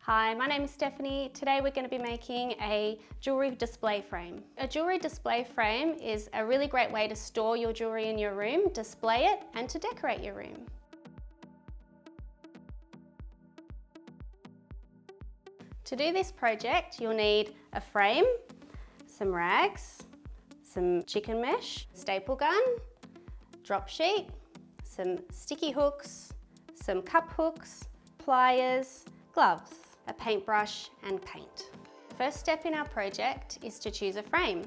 Hi, my name is Stephanie. Today we're going to be making a jewellery display frame. A jewellery display frame is a really great way to store your jewellery in your room, display it, and to decorate your room. To do this project, you'll need a frame, some rags, some chicken mesh, staple gun, drop sheet, some sticky hooks, some cup hooks, pliers, gloves, a paintbrush and paint. The first step in our project is to choose a frame.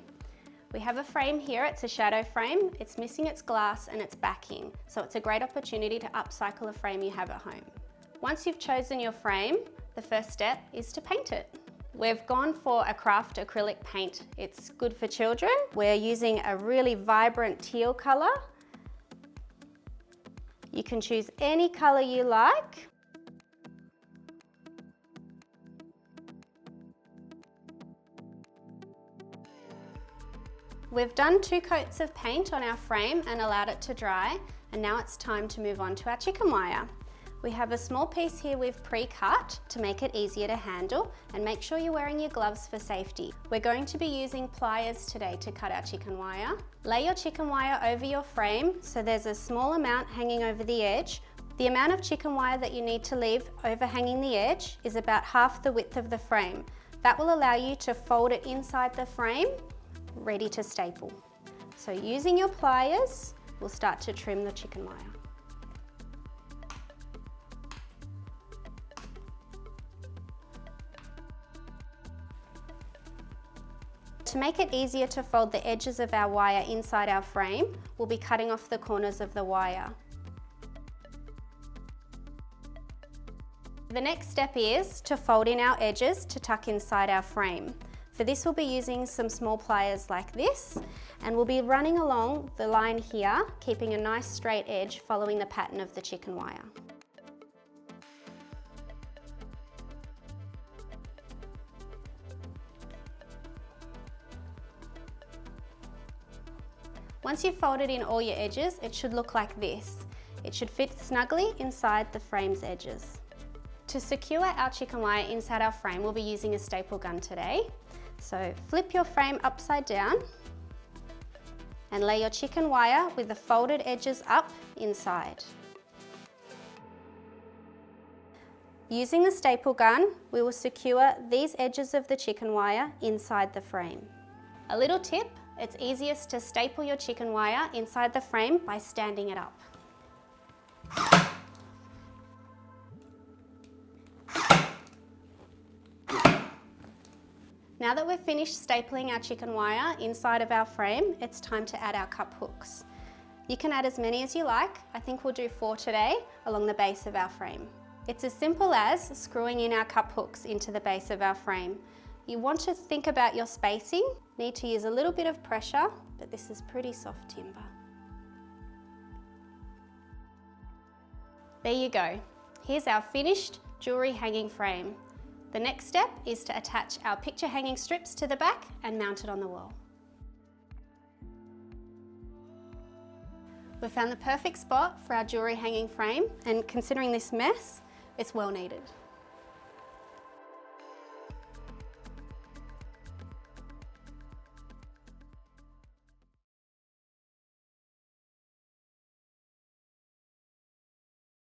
We have a frame here, it's a shadow frame. It's missing its glass and its backing, so it's a great opportunity to upcycle a frame you have at home. Once you've chosen your frame, the first step is to paint it. We've gone for a craft acrylic paint. It's good for children. We're using a really vibrant teal colour. You can choose any colour you like. We've done 2 coats of paint on our frame and allowed it to dry, and now it's time to move on to our chicken wire. We have a small piece here we've pre-cut to make it easier to handle, and make sure you're wearing your gloves for safety. We're going to be using pliers today to cut our chicken wire. Lay your chicken wire over your frame so there's a small amount hanging over the edge. The amount of chicken wire that you need to leave overhanging the edge is about half the width of the frame. That will allow you to fold it inside the frame, ready to staple. So using your pliers, we'll start to trim the chicken wire. To make it easier to fold the edges of our wire inside our frame, we'll be cutting off the corners of the wire. The next step is to fold in our edges to tuck inside our frame. For this, we'll be using some small pliers like this, and we'll be running along the line here, keeping a nice straight edge following the pattern of the chicken wire. Once you've folded in all your edges, it should look like this. It should fit snugly inside the frame's edges. To secure our chicken wire inside our frame, we'll be using a staple gun today. So flip your frame upside down and lay your chicken wire with the folded edges up inside. Using the staple gun, we will secure these edges of the chicken wire inside the frame. A little tip, it's easiest to staple your chicken wire inside the frame by standing it up. Now that we've finished stapling our chicken wire inside of our frame, it's time to add our cup hooks. You can add as many as you like. I think we'll do 4 today along the base of our frame. It's as simple as screwing in our cup hooks into the base of our frame. You want to think about your spacing. Need to use a little bit of pressure, but this is pretty soft timber. There you go. Here's our finished jewellery hanging frame. The next step is to attach our picture hanging strips to the back and mount it on the wall. We've found the perfect spot for our jewellery hanging frame, and considering this mess, it's well needed.